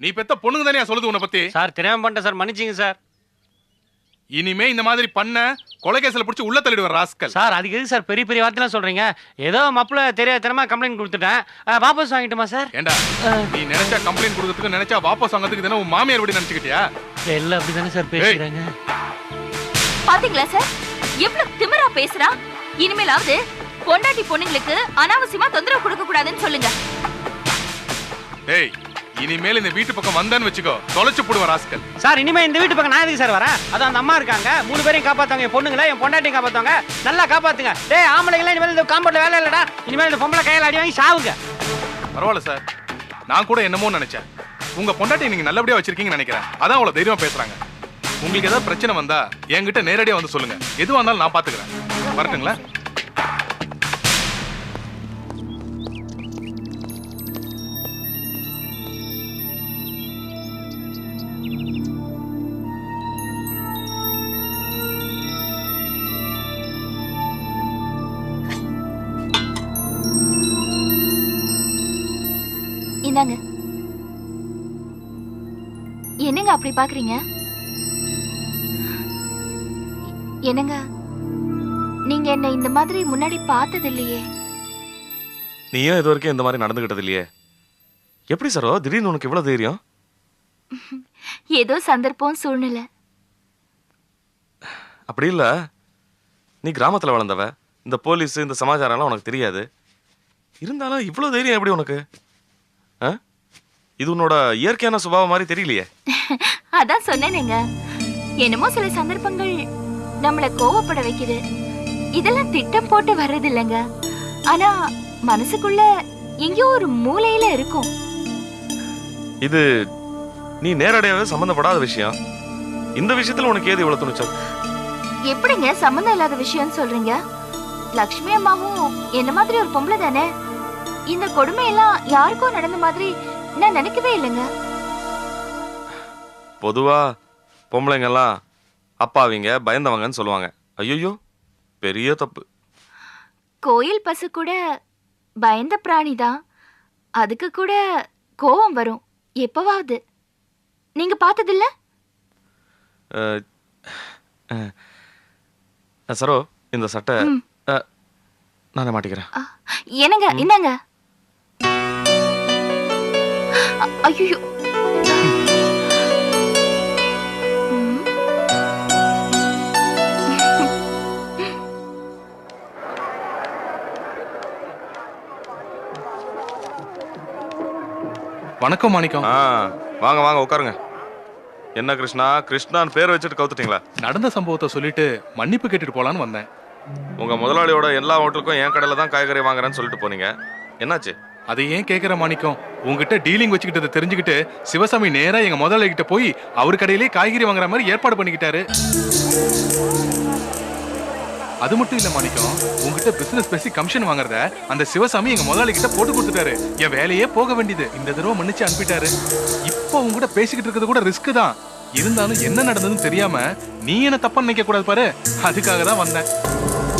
நீ பெத்த பொண்ணுங்க தானே சொல்லுது உன்னை பத்தி. சார் தெரியாம பண்ணிட்டேன் சார், மன்னிச்சிங்க சார். இனிமே இந்த மாதிரி பண்ண கொலை கேஸ்ல பிடிச்சி உள்ள தள்ளிடுவார் ராஸ்கல். சார் அதுக்கு எதுக்கு சார் பெரிய பெரிய வார்த்தைலாம் சொல்றீங்க? ஏதோ மப்புல தெரியாதனமா கம்ப்ளைண்ட் கொடுத்துட்டேன், வாபஸ் வாங்கிட்டுமா சார்? ஏண்டா நீ நினைச்சா கம்ப்ளைண்ட் கொடுக்கறதுக்கு நினைச்சா வாபஸ் வாங்குறதுக்கு தானே உன் மாமியார் வீடு நினைச்சுக்கிட்டியா? எல்லாம் அப்படிதானே சார் பேசுறாங்க. பாத்தீங்களா சார் எவ்வளவு திமிரா பேசுறான்? இனிமேலாவது பொண்டாட்டி பொண்ணுங்களுக்கு அனாவசியமா தொந்தரவு கொடுக்க கூடாதுன்னு சொல்லுங்க. டேய் இனிமேல் இந்த வீட்டு பக்கம் வந்தான்னு வெச்சுக்கோ, தொலைச்சு போடுவார் ராஸ்கல். சார் இனிமே இந்த வீட்டு பக்கம் நான் எதுக்கு சார் வரேன்? அதான் அந்த அம்மா இருக்காங்க, 3 பேரையும் காப்பாத்துவாங்க, என் பொண்ணுங்கள என் பொண்டாட்டியும் காப்பாத்துவாங்க. நல்லா காப்பாத்துங்க. டேய் ஆம்பளைங்களா இனிமேல் இந்த காம்பவுண்ட்ல வேலை இல்லடா, இனிமேல் இந்த பொம்பளை கையில அடி வாங்கி சாவுங்க. பரவாயில்ல சார், நான் கூட என்னமோ நினைச்சேன். உங்க பொண்டாட்டி நீங்க நல்லபடியா வச்சிருக்கீங்கன்னு நினைக்கிறேன். அதான் அவ்வளவு தைரியமா பேசுறாங்க. உங்களுக்கு ஏதாவது பிரச்சனை வந்தா என்கிட்ட நேரடியா வந்து சொல்லுங்க, எதுவா இருந்தாலும் நான் பாத்துக்கிறேன். வரட்டுங்களா? இந்தாங்க. என்னங்க அப்படி பாக்குறீங்க? என்னங்க நீங்க என்ன இந்த மாதிரி முன்னாடி பார்த்தது இல்லையே. நீயும் இது வரைக்கும் இந்த மாதிரி நடந்துகிட்டது இல்லையே. எப்படி சரோ திடீர்னு உனக்கு இவ்வளவு தைரியம்? ஏதோ சந்தர்ப்பம் சூழ்நிலை. அப்படி இல்ல, நீ கிராமத்துல வளர்ந்தவ, இந்த போலீஸ் இந்த சமாச்சாரம் எல்லாம் உனக்கு தெரியாது. இருந்தாலும் இவ்வளவு தைரியம் எப்படி உனக்கு? இது உன்னோட இயற்கையான சுபாவம் மாதிரி தெரியலையே. அதான் சொன்னேனுங்க, என்னமோ சில சந்தர்ப்பங்கள் நம்மள கோவப்பட வைக்குது. இதெல்லாம் திட்டம் போட்டு வர்றது இல்லைங்க, ஆனா மனசுக்குள்ள எங்கேயோ ஒரு மூலையில இருக்கும். இது நீ நேரடியாவே சம்பந்தப்படாத விஷயம். இந்த விஷயத்துல உனக்கு ஏது இவ்வளவு துணிச்சல்? எப்படிங்க சம்பந்தம் இல்லாத விஷயம் சொல்றீங்க? லக்ஷ்மி அம்மாவும் என்ன மாதிரி ஒரு பொம்பளை தானே. இந்த கொடுமை எல்லாம் யாருக்கும் நடந்த மாதிரி நான் நினைக்கவே இல்லைங்க. பொதுவா பொம்பளைங்க எல்லாம் அப்பாவிங்க பயந்தவங்கன்னு சொல்லுவாங்க. ஐயோ பெரிய தப்பு. கோயில் பசு கூட பயந்த பிராணிதான், அதுக்கு கூட கோபம் வரும் எப்பவாவது. நீங்க பார்த்ததில்ல? சரோ இந்த சட்டை நானே மாட்டிக்கிறேன். என்னங்க என்னங்க? ஐயோ வணக்கம் மாணிக்கம். வாங்க வாங்க உட்காருங்க. என்ன கிருஷ்ணா, கிருஷ்ணான்னு பேர் வச்சுட்டு கவுத்துட்டீங்களா? நடந்த சம்பவத்தை சொல்லிட்டு மன்னிப்பு கேட்டுட்டு போலான்னு வந்தேன். உங்க முதலாளியோட எல்லா ஹோட்டலுக்கும் என் கடையில தான் காய்கறி வாங்குறேன்னு சொல்லிட்டு போனீங்க, என்னாச்சு? அதை ஏன் கேட்கிற மாணிக்கம்? உங்ககிட்ட டீலிங் வச்சுக்கிட்டதை தெரிஞ்சுக்கிட்டு சிவசாமி நேரா எங்க முதலாளி கிட்ட போய் அவர் கடையிலேயே காய்கறி வாங்குற மாதிரி ஏற்பாடு பண்ணிக்கிட்டாரு. அது மட்டும் இல்ல மாணிக்கம், உங்ககிட்ட பிசினஸ் பேசி கமிஷன் வாங்குறத அந்த சிவசாமி எங்க முதலாளி கிட்ட போட்டு கொடுத்துட்டாரு. என் வேலையே போக வேண்டியது இந்த தடவை மன்னிச்சு அனுப்பிட்டாரு. இப்போ உங்ககிட்ட பேசிக்கிட்டு இருக்கிறது கூட ரிஸ்க் தான். இருந்தாலும் என்ன நடந்ததுன்னு தெரியாம நீ என்ன தப்பா நினைக்க கூடாது பாரு, அதுக்காக தான் வந்தேன்.